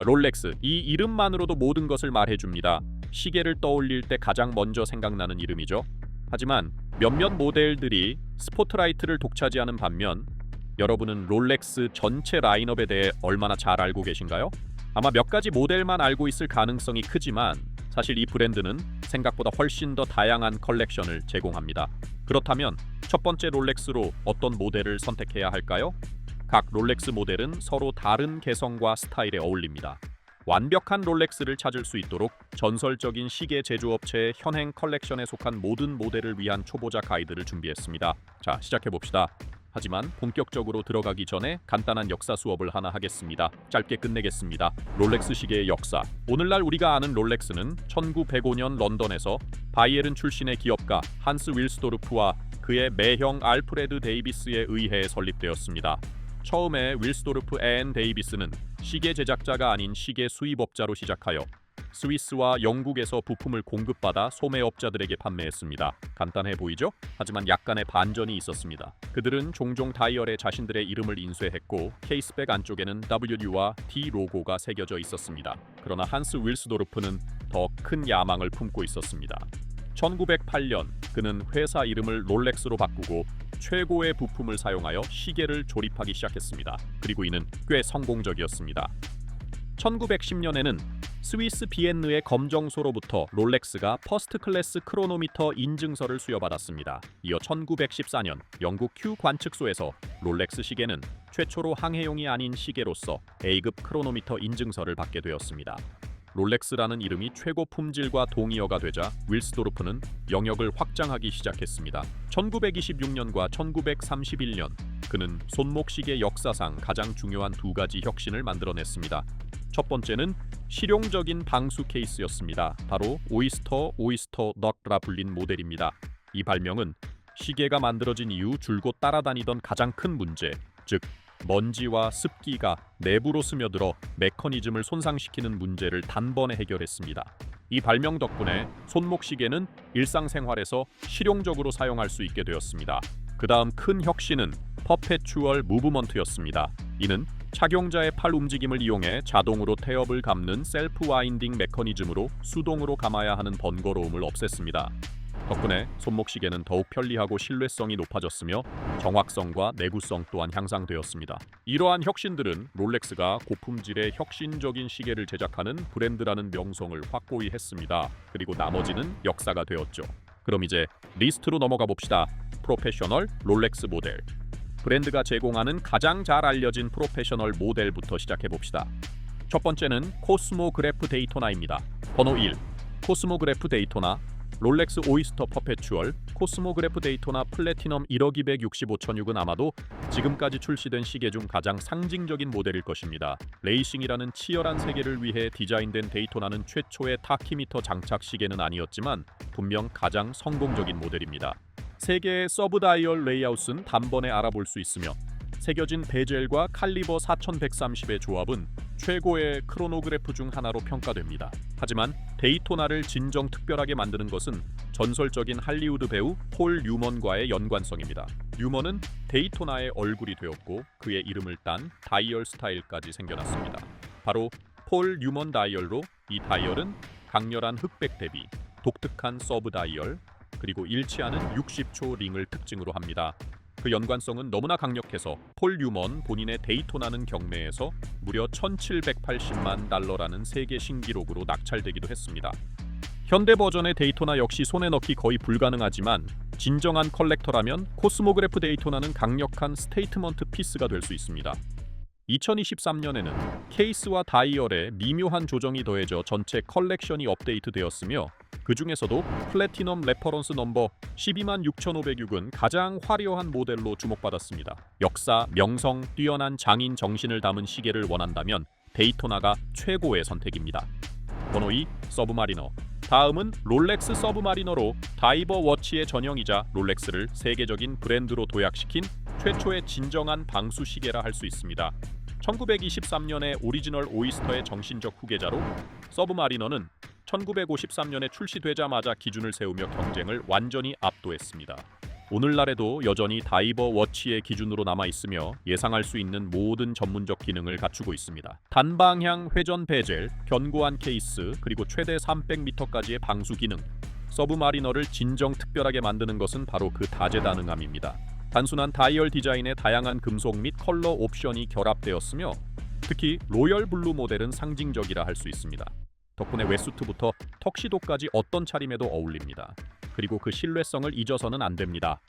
롤렉스, 이 이름만으로도 모든 것을 말해줍니다. 시계를 떠올릴 때 가장 먼저 생각나는 이름이죠. 하지만 몇몇 모델들이 스포트라이트를 독차지하는 반면 여러분은 롤렉스 전체 라인업에 대해 얼마나 잘 알고 계신가요? 아마 몇 가지 모델만 알고 있을 가능성이 크지만 사실 이 브랜드는 생각보다 훨씬 더 다양한 컬렉션을 제공합니다. 그렇다면 첫 번째 롤렉스로 어떤 모델을 선택해야 할까요? 각 롤렉스 모델은 서로 다른 개성과 스타일에 어울립니다. 완벽한 롤렉스를 찾을 수 있도록 전설적인 시계 제조업체의 현행 컬렉션에 속한 모든 모델을 위한 초보자 가이드를 준비했습니다. 자, 시작해봅시다. 하지만 본격적으로 들어가기 전에 간단한 역사 수업을 하나 하겠습니다. 짧게 끝내겠습니다. 롤렉스 시계의 역사. 오늘날 우리가 아는 롤렉스는 1905년 런던에서 바이에른 출신의 기업가 한스 윌스도르프와 그의 매형 알프레드 데이비스에 의해 설립되었습니다. 처음에 윌스도르프 앤 데이비스는 시계 제작자가 아닌 시계 수입업자로 시작하여 스위스와 영국에서 부품을 공급받아 소매업자들에게 판매했습니다. 간단해 보이죠? 하지만 약간의 반전이 있었습니다. 그들은 종종 다이얼에 자신들의 이름을 인쇄했고 케이스백 안쪽에는 W와 D 로고가 새겨져 있었습니다. 그러나 한스 윌스도르프는 더 큰 야망을 품고 있었습니다. 1908년 그는 회사 이름을 롤렉스로 바꾸고 최고의 부품을 사용하여 시계를 조립하기 시작했습니다. 그리고 이는 꽤 성공적이었습니다. 1910년에는 스위스 비엔느의 검정소로부터 롤렉스가 퍼스트 클래스 크로노미터 인증서를 수여받았습니다. 이어 1914년 영국 큐 관측소에서 롤렉스 시계는 최초로 항해용이 아닌 시계로서 A급 크로노미터 인증서를 받게 되었습니다. 롤렉스라는 이름이 최고 품질과 동의어가 되자 윌스도르프는 영역을 확장하기 시작했습니다. 1926년과 1931년 그는 손목시계 역사상 가장 중요한 두 가지 혁신을 만들어냈습니다. 첫 번째는 실용적인 방수 케이스였습니다. 바로 오이스터 넛라 불린 모델입니다. 이 발명은 시계가 만들어진 이후 줄곧 따라다니던 가장 큰 문제, 즉 먼지와 습기가 내부로 스며들어 메커니즘을 손상시키는 문제를 단번에 해결했습니다. 이 발명 덕분에 손목시계는 일상생활에서 실용적으로 사용할 수 있게 되었습니다. 그 다음 큰 혁신은 퍼페추얼 무브먼트였습니다. 이는 착용자의 팔 움직임을 이용해 자동으로 태엽을 감는 셀프 와인딩 메커니즘으로 수동으로 감아야 하는 번거로움을 없앴습니다. 덕분에 손목시계는 더욱 편리하고 신뢰성이 높아졌으며 정확성과 내구성 또한 향상되었습니다. 이러한 혁신들은 롤렉스가 고품질의 혁신적인 시계를 제작하는 브랜드라는 명성을 확고히 했습니다. 그리고 나머지는 역사가 되었죠. 그럼 이제 리스트로 넘어가 봅시다. 프로페셔널 롤렉스 모델. 브랜드가 제공하는 가장 잘 알려진 프로페셔널 모델부터 시작해 봅시다. 첫 번째는 코스모그래프 데이토나입니다. 번호 1. 코스모그래프 데이토나, 롤렉스 오이스터 퍼페추얼, 코스모그래프 데이토나 플래티넘 1억 265,006은 아마도 지금까지 출시된 시계 중 가장 상징적인 모델일 것입니다. 레이싱이라는 치열한 세계를 위해 디자인된 데이토나는 최초의 타키미터 장착 시계는 아니었지만 분명 가장 성공적인 모델입니다. 세 개의 서브 다이얼 레이아웃은 단번에 알아볼 수 있으며 새겨진 베젤과 칼리버 4130의 조합은 최고의 크로노그래프 중 하나로 평가됩니다. 하지만 데이토나를 진정 특별하게 만드는 것은 전설적인 할리우드 배우 폴 뉴먼과의 연관성입니다. 뉴먼은 데이토나의 얼굴이 되었고 그의 이름을 딴 다이얼 스타일까지 생겨났습니다. 바로 폴 뉴먼 다이얼로 이 다이얼은 강렬한 흑백 대비, 독특한 서브 다이얼, 그리고 잃지 않은 60초 링을 특징으로 합니다. 그 연관성은 너무나 강력해서 폴 뉴먼 본인의 데이토나는 경매에서 무려 1,780만 달러라는 세계 신기록으로 낙찰되기도 했습니다. 현대 버전의 데이토나 역시 손에 넣기 거의 불가능하지만 진정한 컬렉터라면 코스모그래프 데이토나는 강력한 스테이트먼트 피스가 될 수 있습니다. 2023년에는 케이스와 다이얼에 미묘한 조정이 더해져 전체 컬렉션이 업데이트되었으며 그 중에서도 플래티넘 레퍼런스 넘버 126,506은 가장 화려한 모델로 주목받았습니다. 역사, 명성, 뛰어난 장인 정신을 담은 시계를 원한다면 데이토나가 최고의 선택입니다. 번호 2. 서브마리너. 다음은 롤렉스 서브마리너로 다이버 워치의 전형이자 롤렉스를 세계적인 브랜드로 도약시킨 최초의 진정한 방수 시계라 할 수 있습니다. 1923년에 오리지널 오이스터의 정신적 후계자로 서브마리너는 1953년에 출시되자마자 기준을 세우며 경쟁을 완전히 압도했습니다. 오늘날에도 여전히 다이버 워치의 기준으로 남아 있으며 예상할 수 있는 모든 전문적 기능을 갖추고 있습니다. 단방향 회전 베젤, 견고한 케이스, 그리고 최대 300m까지의 방수 기능. 서브마리너를 진정 특별하게 만드는 것은 바로 그 다재다능함입니다. 단순한 다이얼 디자인에 다양한 금속 및 컬러 옵션이 결합되었으며 특히 로열 블루 모델은 상징적이라 할 수 있습니다. 덕분에 웨수트부터 턱시도까지 어떤 차림에도 어울립니다. 그리고 그 신뢰성을 잊어서는 안 됩니다.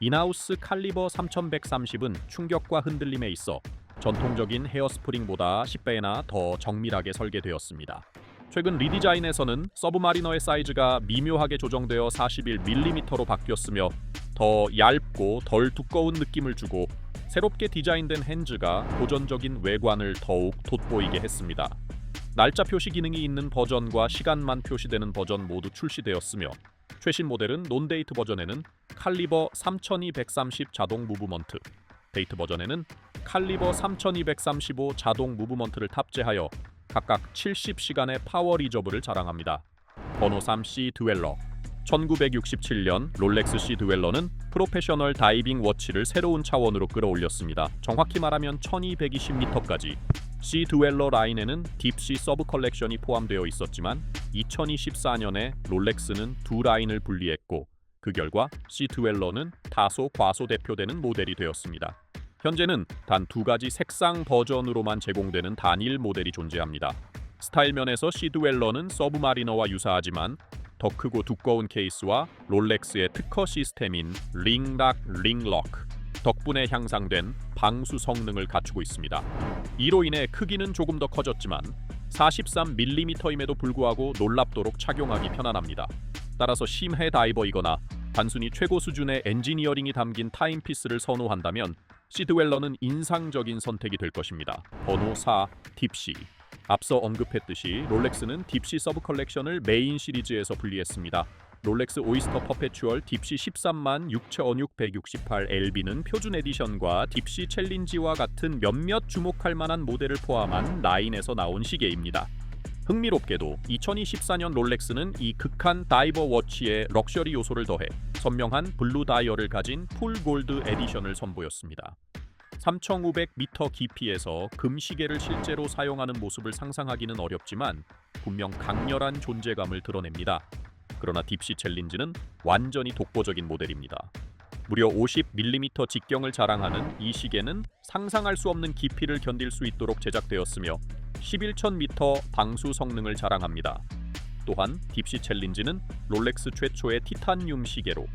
인하우스 칼리버 3130은 충격과 흔들림에 있어 전통적인 헤어스프링보다 10배나 더 정밀하게 설계되었습니다. 최근 리디자인에서는 서브마리너의 사이즈가 미묘하게 조정되어 41mm로 바뀌었으며 더 얇고 덜 두꺼운 느낌을 주고 새롭게 디자인된 핸즈가 고전적인 외관을 더욱 돋보이게 했습니다. 날짜 표시 기능이 있는 버전과 시간만 표시되는 버전 모두 출시되었으며 최신 모델은 논데이트 버전에는 칼리버 3230 자동 무브먼트, 데이트 버전에는 칼리버 3235 자동 무브먼트를 탑재하여 각각 70시간의 파워 리저브를 자랑합니다. 번호 3 시 듀웰러. 1967년 롤렉스 시 듀웰러는 프로페셔널 다이빙 워치를 새로운 차원으로 끌어올렸습니다. 정확히 말하면 1220m까지. 시 듀웰러 라인에는 딥시 서브 컬렉션이 포함되어 있었지만 2024년에 롤렉스는 두 라인을 분리했고 그 결과 시 듀웰러는 다소 과소대표되는 모델이 되었습니다. 현재는 단 두 가지 색상 버전으로만 제공되는 단일 모델이 존재합니다. 스타일 면에서 시 듀웰러는 서브마리너와 유사하지만 더 크고 두꺼운 케이스와 롤렉스의 특허 시스템인 링락 링럭 덕분에 향상된 방수 성능을 갖추고 있습니다. 이로 인해 크기는 조금 더 커졌지만 43mm임에도 불구하고 놀랍도록 착용하기 편안합니다. 따라서 심해 다이버이거나 단순히 최고 수준의 엔지니어링이 담긴 타임피스를 선호한다면 시드웰러는 인상적인 선택이 될 것입니다. 번호 4 딥시. 앞서 언급했듯이 롤렉스는 딥시 서브 컬렉션을 메인 시리즈에서 분리했습니다. 롤렉스 오이스터 퍼페추얼 딥시 136,168LB는 표준 에디션과 딥시 챌린지와 같은 몇몇 주목할 만한 모델을 포함한 라인에서 나온 시계입니다. 흥미롭게도 2024년 롤렉스는 이 극한 다이버 워치에 럭셔리 요소를 더해 선명한 블루 다이얼을 가진 풀 골드 에디션을 선보였습니다. 3,500m 깊이에서 금시계를 실제로 사용하는 모습을 상상하기는 어렵지만 분명 강렬한 존재감을 드러냅니다. 그러나 딥시 챌린지는 완전히 독보적인 모델입니다. 무려 50mm 직경을 자랑하는 이 시계는 상상할 수 없는 깊이를 견딜 수 있도록 제작되었으며 11,000m 방수 성능을 자랑합니다. 또한 딥시 챌린지는 롤렉스 최초의 티타늄 시계로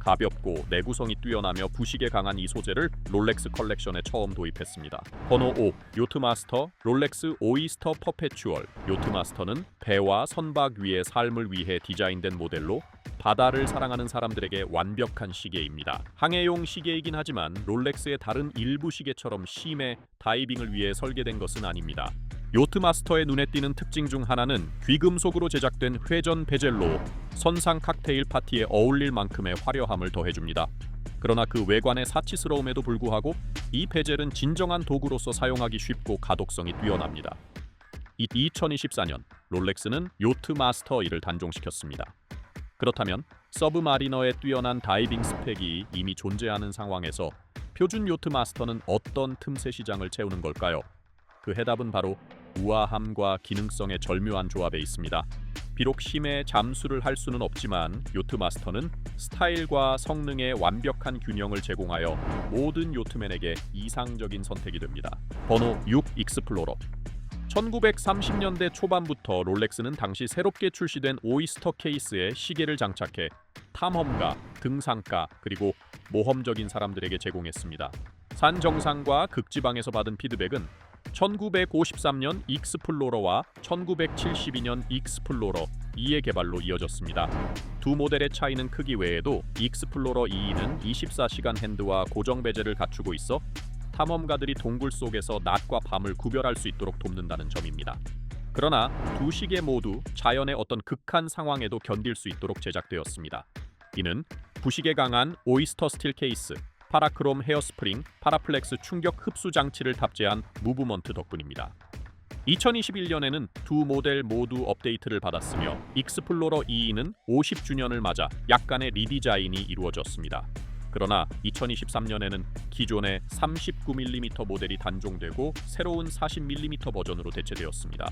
가볍고 내구성이 뛰어나며 부식에 강한 이 소재를 롤렉스 컬렉션에 처음 도입했습니다. 번호 5. 요트마스터 롤렉스 오이스터 퍼페추얼. 요트마스터는 배와 선박 위의 삶을 위해 디자인된 모델로 바다를 사랑하는 사람들에게 완벽한 시계입니다. 항해용 시계이긴 하지만 롤렉스의 다른 일부 시계처럼 심해 다이빙을 위해 설계된 것은 아닙니다. 요트마스터의 눈에 띄는 특징 중 하나는 귀금속으로 제작된 회전 베젤로 선상 칵테일 파티에 어울릴 만큼의 화려함을 더해줍니다. 그러나 그 외관의 사치스러움에도 불구하고 이 베젤은 진정한 도구로서 사용하기 쉽고 가독성이 뛰어납니다. 2024년 롤렉스는 요트마스터 1을 단종시켰습니다. 그렇다면 서브마리너의 뛰어난 다이빙 스펙이 이미 존재하는 상황에서 표준 요트마스터는 어떤 틈새 시장을 채우는 걸까요? 그 해답은 바로 우아함과 기능성의 절묘한 조합에 있습니다. 비록 심해 잠수를 할 수는 없지만 요트마스터는 스타일과 성능의 완벽한 균형을 제공하여 모든 요트맨에게 이상적인 선택이 됩니다. 번호 6 익스플로러. 1930년대 초반부터 롤렉스는 당시 새롭게 출시된 오이스터 케이스에 시계를 장착해 탐험가, 등산가, 그리고 모험적인 사람들에게 제공했습니다. 산 정상과 극지방에서 받은 피드백은 1953년 익스플로러와 1972년 익스플로러 2의 개발로 이어졌습니다. 두 모델의 차이는 크기 외에도 익스플로러 2는 24시간 핸드와 고정 베젤을 갖추고 있어 탐험가들이 동굴 속에서 낮과 밤을 구별할 수 있도록 돕는다는 점입니다. 그러나 두 시계 모두 자연의 어떤 극한 상황에도 견딜 수 있도록 제작되었습니다. 이는 부식에 강한 오이스터 스틸 케이스, 파라크롬 헤어스프링, 파라플렉스 충격 흡수 장치를 탑재한 무브먼트 덕분입니다. 2021년에는 두 모델 모두 업데이트를 받았으며 익스플로러 2는 50주년을 맞아 약간의 리디자인이 이루어졌습니다. 그러나 2023년에는 기존의 39mm 모델이 단종되고 새로운 40mm 버전으로 대체되었습니다.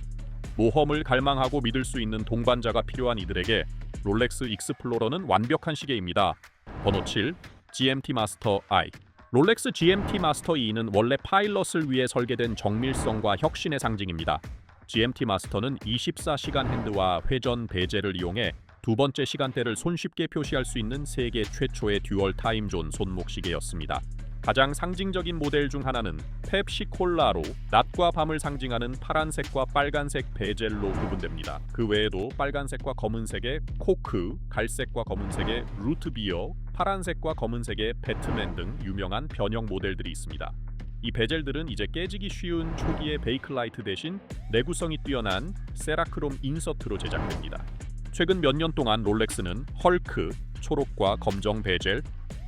모험을 갈망하고 믿을 수 있는 동반자가 필요한 이들에게 롤렉스 익스플로러는 완벽한 시계입니다. 번호 7, GMT 마스터 I. 롤렉스 GMT 마스터 E는 원래 파일럿을 위해 설계된 정밀성과 혁신의 상징입니다. GMT 마스터는 24시간 핸드와 회전 베젤을 이용해 두 번째 시간대를 손쉽게 표시할 수 있는 세계 최초의 듀얼 타임존 손목 시계였습니다. 가장 상징적인 모델 중 하나는 펩시콜라로 낮과 밤을 상징하는 파란색과 빨간색 베젤로 구분됩니다. 그 외에도 빨간색과 검은색의 코크, 갈색과 검은색의 루트비어, 파란색과 검은색의 배트맨 등 유명한 변형 모델들이 있습니다. 이 베젤들은 이제 깨지기 쉬운 초기의 베이클라이트 대신 내구성이 뛰어난 세라크롬 인서트로 제작됩니다. 최근 몇 년 동안 롤렉스는 헐크, 초록과 검정 베젤,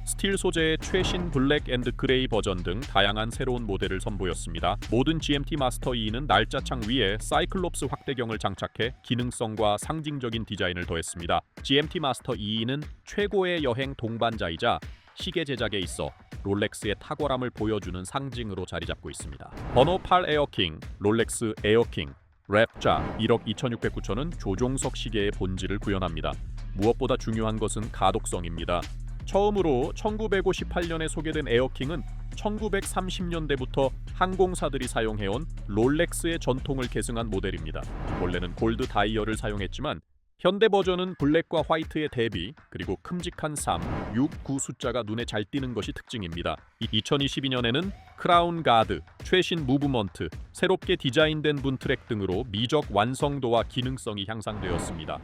스틸 소재의 최신 블랙 앤드 그레이 버전 등 다양한 새로운 모델을 선보였습니다. 모든 GMT 마스터 E는 날짜창 위에 사이클롭스 확대경을 장착해 기능성과 상징적인 디자인을 더했습니다. GMT 마스터 E는 최고의 여행 동반자이자 시계 제작에 있어 롤렉스의 탁월함을 보여주는 상징으로 자리 잡고 있습니다. 번호 8 에어킹, 롤렉스 에어킹. 랩자 1억 2,609천은 조종석 시계의 본질을 구현합니다. 무엇보다 중요한 것은 가독성입니다. 처음으로 1958년에 소개된 에어킹은 1930년대부터 항공사들이 사용해온 롤렉스의 전통을 계승한 모델입니다. 원래는 골드 다이얼을 사용했지만 현대 버전은 블랙과 화이트의 대비, 그리고 큼직한 3, 6, 9 숫자가 눈에 잘 띄는 것이 특징입니다. 2022년에는 크라운 가드, 최신 무브먼트, 새롭게 디자인된 분트랙 등으로 미적 완성도와 기능성이 향상되었습니다.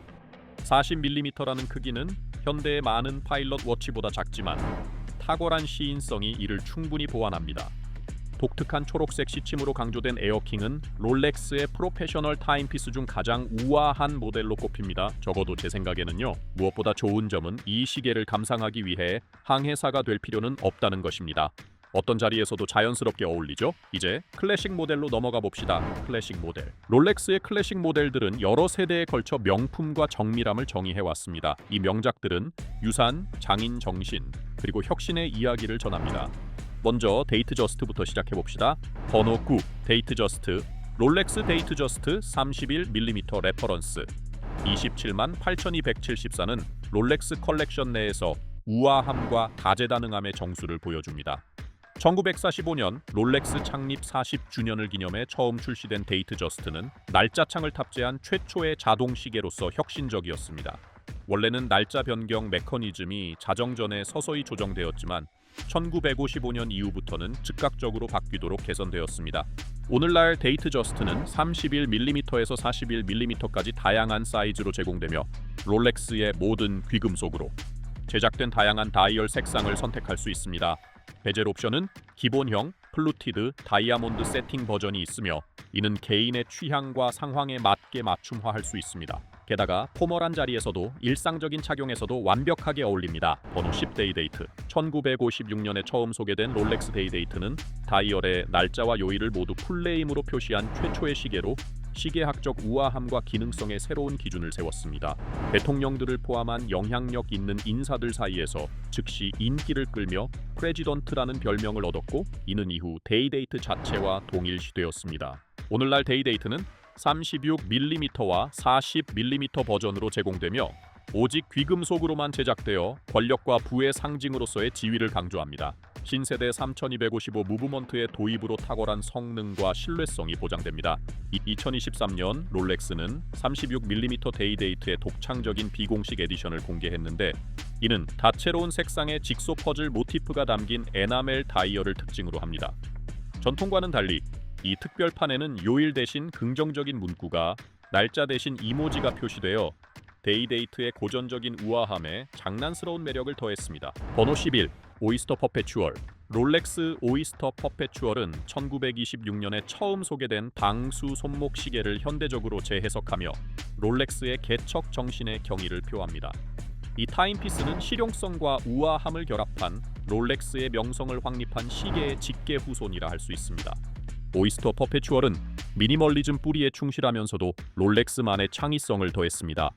40mm라는 크기는 현대의 많은 파일럿 워치보다 작지만 탁월한 시인성이 이를 충분히 보완합니다. 독특한 초록색 시침으로 강조된 에어킹은 롤렉스의 프로페셔널 타임피스 중 가장 우아한 모델로 꼽힙니다. 적어도 제 생각에는요. 무엇보다 좋은 점은 이 시계를 감상하기 위해 항해사가 될 필요는 없다는 것입니다. 어떤 자리에서도 자연스럽게 어울리죠? 이제 클래식 모델로 넘어가 봅시다. 클래식 모델. 롤렉스의 클래식 모델들은 여러 세대에 걸쳐 명품과 정밀함을 정의해왔습니다. 이 명작들은 유산, 장인 정신, 그리고 혁신의 이야기를 전합니다. 먼저 데이트 저스트부터 시작해봅시다. 번호 9, 데이트 저스트. 롤렉스 데이트 저스트 31mm 레퍼런스 27만 8,274는 롤렉스 컬렉션 내에서 우아함과 다재다능함의 정수를 보여줍니다. 1945년 롤렉스 창립 40주년을 기념해 처음 출시된 데이트 저스트는 날짜창을 탑재한 최초의 자동 시계로서 혁신적이었습니다. 원래는 날짜 변경 메커니즘이 자정전에 서서히 조정되었지만 1955년 이후부터는 즉각적으로 바뀌도록 개선되었습니다. 오늘날 데이트 저스트는 31mm에서 41mm까지 다양한 사이즈로 제공되며 롤렉스의 모든 귀금속으로 제작된 다양한 다이얼 색상을 선택할 수 있습니다. 베젤 옵션은 기본형, 플루티드, 다이아몬드 세팅 버전이 있으며 이는 개인의 취향과 상황에 맞게 맞춤화할 수 있습니다. 게다가 포멀한 자리에서도 일상적인 착용에서도 완벽하게 어울립니다. 번호 10 데이데이트. 1956년에 처음 소개된 롤렉스 데이데이트는 다이얼의 날짜와 요일을 모두 풀네임으로 표시한 최초의 시계로 시계학적 우아함과 기능성의 새로운 기준을 세웠습니다. 대통령들을 포함한 영향력 있는 인사들 사이에서 즉시 인기를 끌며 프레지던트라는 별명을 얻었고 이는 이후 데이데이트 자체와 동일시되었습니다. 오늘날 데이데이트는 36mm와 40mm 버전으로 제공되며 오직 귀금속으로만 제작되어 권력과 부의 상징으로서의 지위를 강조합니다. 신세대 3255 무브먼트의 도입으로 탁월한 성능과 신뢰성이 보장됩니다. 2023년 롤렉스는 36mm 데이데이트의 독창적인 비공식 에디션을 공개했는데 이는 다채로운 색상의 직소 퍼즐 모티프가 담긴 에나멜 다이얼을 특징으로 합니다. 전통과는 달리 이 특별판에는 요일 대신 긍정적인 문구가 날짜 대신 이모지가 표시되어 데이데이트의 고전적인 우아함에 장난스러운 매력을 더했습니다. 번호 11. 오이스터 퍼페추얼. 롤렉스 오이스터 퍼페추얼은 1926년에 처음 소개된 방수 손목 시계를 현대적으로 재해석하며 롤렉스의 개척 정신의 경의를 표합니다. 이 타임피스는 실용성과 우아함을 결합한 롤렉스의 명성을 확립한 시계의 직계 후손이라 할 수 있습니다. 오이스터 퍼페추얼은 미니멀리즘 뿌리에 충실하면서도 롤렉스만의 창의성을 더했습니다.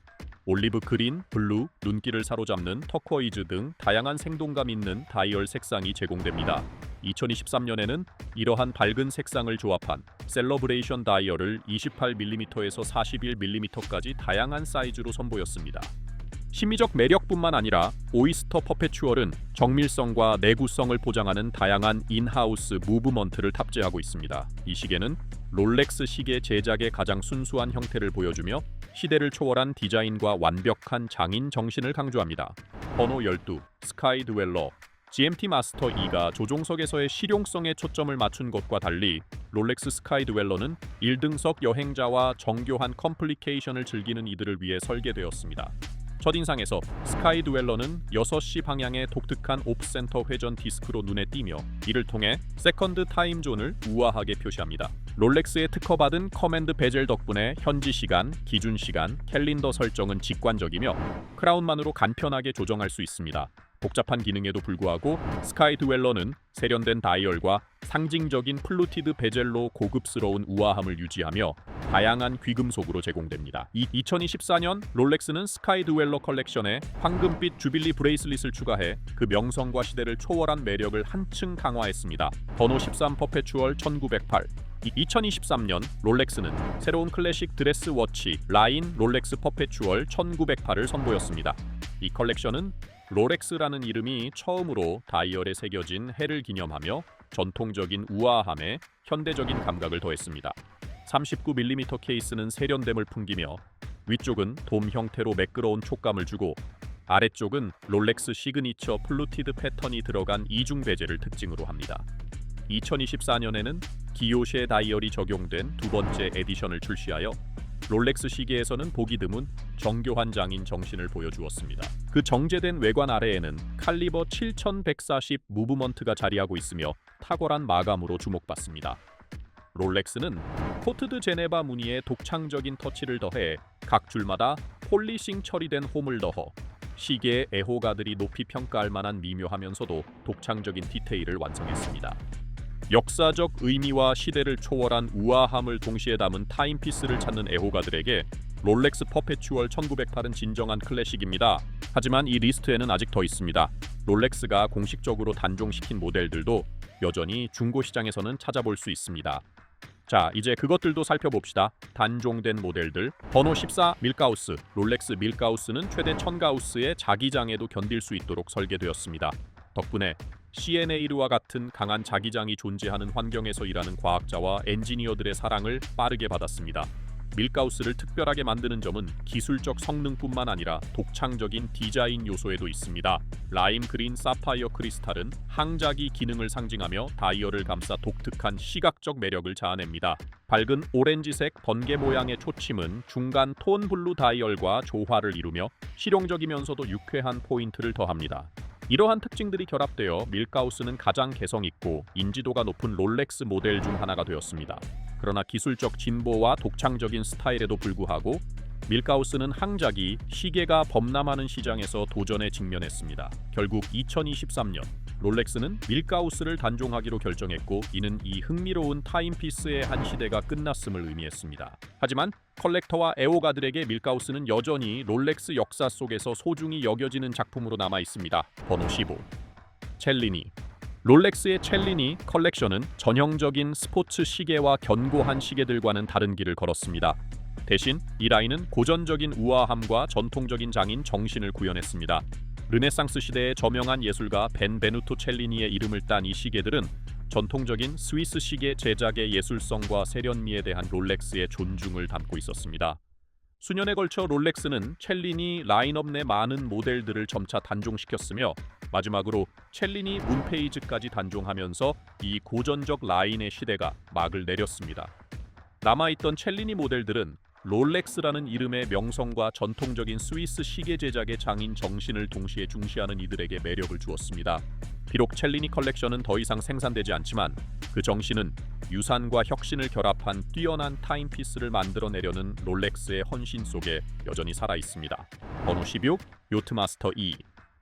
올리브 그린, 블루, 눈길을 사로잡는 터코이즈 등 다양한 생동감 있는 다이얼 색상이 제공됩니다. 2023년에는 이러한 밝은 색상을 조합한 셀러브레이션 다이얼을 28mm에서 41mm까지 다양한 사이즈로 선보였습니다. 심미적 매력뿐만 아니라 오이스터 퍼페추얼은 정밀성과 내구성을 보장하는 다양한 인하우스 무브먼트를 탑재하고 있습니다. 이 시계는 롤렉스 시계 제작의 가장 순수한 형태를 보여주며 시대를 초월한 디자인과 완벽한 장인 정신을 강조합니다. 번호 12, 스카이 드웰러. GMT 마스터 2가 조종석에서의 실용성에 초점을 맞춘 것과 달리 롤렉스 스카이 드웰러는 1등석 여행자와 정교한 컴플리케이션을 즐기는 이들을 위해 설계되었습니다. 첫인상에서 스카이 드웰러는 6시 방향의 독특한 오프센터 회전 디스크로 눈에 띄며 이를 통해 세컨드 타임 존을 우아하게 표시합니다. 롤렉스에 특허받은 커맨드 베젤 덕분에 현지 시간, 기준 시간, 캘린더 설정은 직관적이며 크라운만으로 간편하게 조정할 수 있습니다. 복잡한 기능에도 불구하고 스카이 드웰러는 세련된 다이얼과 상징적인 플루티드 베젤로 고급스러운 우아함을 유지하며 다양한 귀금속으로 제공됩니다. 2024년 롤렉스는 스카이 드웰러 컬렉션에 황금빛 주빌리 브레이슬릿을 추가해 그 명성과 시대를 초월한 매력을 한층 강화했습니다. 번호 13 퍼페추얼 1908. 2023년 롤렉스는 새로운 클래식 드레스 워치 라인 롤렉스 퍼페추얼 1908을 선보였습니다. 이 컬렉션은 롤렉스라는 이름이 처음으로 다이얼에 새겨진 해를 기념하며 전통적인 우아함에 현대적인 감각을 더했습니다. 39mm 케이스는 세련됨을 풍기며 위쪽은 돔 형태로 매끄러운 촉감을 주고 아래쪽은 롤렉스 시그니처 플루티드 패턴이 들어간 이중 베젤을 특징으로 합니다. 2024년에는 기요쉐 다이얼이 적용된 두 번째 에디션을 출시하여 롤렉스 시계에서는 보기 드문 정교한 장인 정신을 보여주었습니다. 그 정제된 외관 아래에는 칼리버 7140 무브먼트가 자리하고 있으며 탁월한 마감으로 주목받습니다. 롤렉스는 코트드 제네바 무늬에 독창적인 터치를 더해 각 줄마다 폴리싱 처리된 홈을 넣어 시계의 애호가들이 높이 평가할 만한 미묘하면서도 독창적인 디테일을 완성했습니다. 역사적 의미와 시대를 초월한 우아함을 동시에 담은 타임피스를 찾는 애호가들에게 롤렉스 퍼페추얼 1908은 진정한 클래식입니다. 하지만 이 리스트에는 아직 더 있습니다. 롤렉스가 공식적으로 단종시킨 모델들도 여전히 중고 시장에서는 찾아볼 수 있습니다. 자, 이제 그것들도 살펴봅시다. 단종된 모델들. 번호 14 밀가우스. 롤렉스 밀가우스는 최대 1000가우스의 자기장에도 견딜 수 있도록 설계되었습니다. 덕분에 CNA르와 같은 강한 자기장이 존재하는 환경에서 일하는 과학자와 엔지니어들의 사랑을 빠르게 받았습니다. 밀가우스를 특별하게 만드는 점은 기술적 성능뿐만 아니라 독창적인 디자인 요소에도 있습니다. 라임 그린 사파이어 크리스탈은 항자기 기능을 상징하며 다이얼을 감싸 독특한 시각적 매력을 자아냅니다. 밝은 오렌지색 번개 모양의 초침은 중간 톤 블루 다이얼과 조화를 이루며 실용적이면서도 유쾌한 포인트를 더합니다. 이러한 특징들이 결합되어 밀가우스는 가장 개성있고 인지도가 높은 롤렉스 모델 중 하나가 되었습니다. 그러나 기술적 진보와 독창적인 스타일에도 불구하고 밀가우스는 항자기, 시계가 범람하는 시장에서 도전에 직면했습니다. 결국 2023년 롤렉스는 밀가우스를 단종하기로 결정했고 이는 이 흥미로운 타임피스의 한 시대가 끝났음을 의미했습니다. 하지만 컬렉터와 애호가들에게 밀가우스는 여전히 롤렉스 역사 속에서 소중히 여겨지는 작품으로 남아 있습니다. 번호 15. 첼리니. 롤렉스의 첼리니 컬렉션은 전형적인 스포츠 시계와 견고한 시계들과는 다른 길을 걸었습니다. 대신 이 라인은 고전적인 우아함과 전통적인 장인 정신을 구현했습니다. 르네상스 시대의 저명한 예술가 벤베누토 첼리니의 이름을 딴 이 시계들은 전통적인 스위스 시계 제작의 예술성과 세련미에 대한 롤렉스의 존중을 담고 있었습니다. 수년에 걸쳐 롤렉스는 첼리니 라인업 내 많은 모델들을 점차 단종시켰으며 마지막으로 첼리니 문페이지까지 단종하면서 이 고전적 라인의 시대가 막을 내렸습니다. 남아있던 첼리니 모델들은 롤렉스라는 이름의 명성과 전통적인 스위스 시계 제작의 장인 정신을 동시에 중시하는 이들에게 매력을 주었습니다. 비록 첼리니 컬렉션은 더 이상 생산되지 않지만 그 정신은 유산과 혁신을 결합한 뛰어난 타임피스를 만들어내려는 롤렉스의 헌신 속에 여전히 살아있습니다. 번호 16 요트 마스터 2.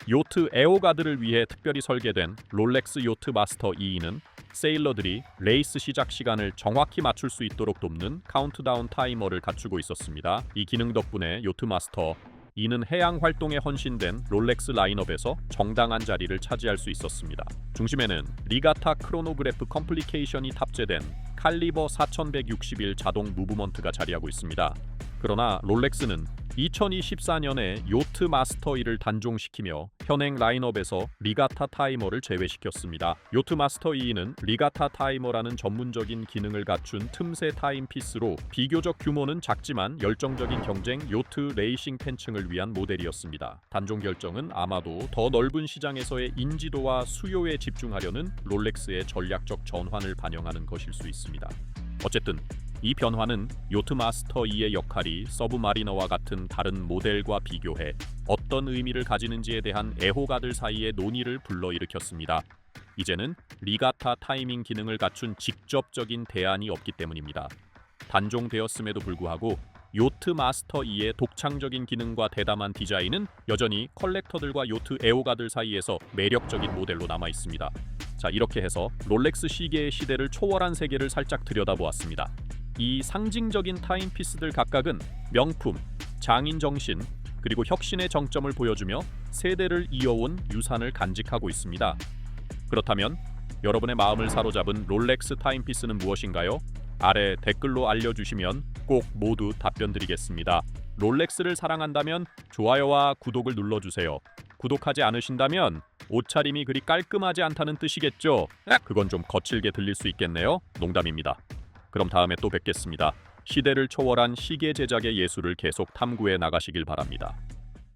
요트 애호가들을 위해 특별히 설계된 롤렉스 요트 마스터 2는 세일러들이 레이스 시작 시간을 정확히 맞출 수 있도록 돕는 카운트다운 타이머를 갖추고 있었습니다. 이 기능 덕분에 요트 마스터 이는 해양 활동에 헌신된 롤렉스 라인업에서 정당한 자리를 차지할 수 있었습니다. 중심에는 리가타 크로노그래프 컴플리케이션이 탑재된 칼리버 4161 자동 무브먼트가 자리하고 있습니다. 그러나 롤렉스는 2024년에 요트 마스터 2를 단종시키며 현행 라인업에서 리가타 타이머를 제외시켰습니다. 요트 마스터 2는 리가타 타이머라는 전문적인 기능을 갖춘 틈새 타임피스로 비교적 규모는 작지만 열정적인 경쟁 요트 레이싱 팬층을 위한 모델이었습니다. 단종 결정은 아마도 더 넓은 시장에서의 인지도와 수요에 집중하려는 롤렉스의 전략적 전환을 반영하는 것일 수 있습니다. 어쨌든 이 변화는 요트 마스터 2의 역할이 서브마리너와 같은 다른 모델과 비교해 어떤 의미를 가지는지에 대한 애호가들 사이의 논의를 불러일으켰습니다. 이제는 리가타 타이밍 기능을 갖춘 직접적인 대안이 없기 때문입니다. 단종되었음에도 불구하고 요트 마스터 2의 독창적인 기능과 대담한 디자인은 여전히 컬렉터들과 요트 애호가들 사이에서 매력적인 모델로 남아 있습니다. 자, 이렇게 해서 롤렉스 시계의 시대를 초월한 세계를 살짝 들여다보았습니다. 이 상징적인 타임피스들 각각은 명품, 장인 정신, 그리고 혁신의 정점을 보여주며 세대를 이어온 유산을 간직하고 있습니다. 그렇다면 여러분의 마음을 사로잡은 롤렉스 타임피스는 무엇인가요? 아래 댓글로 알려주시면 꼭 모두 답변드리겠습니다. 롤렉스를 사랑한다면 좋아요와 구독을 눌러주세요. 구독하지 않으신다면 옷차림이 그리 깔끔하지 않다는 뜻이겠죠? 그건 좀 거칠게 들릴 수 있겠네요. 농담입니다. 그럼 다음에 또 뵙겠습니다. 시대를 초월한 시계 제작의 예술을 계속 탐구해 나가시길 바랍니다.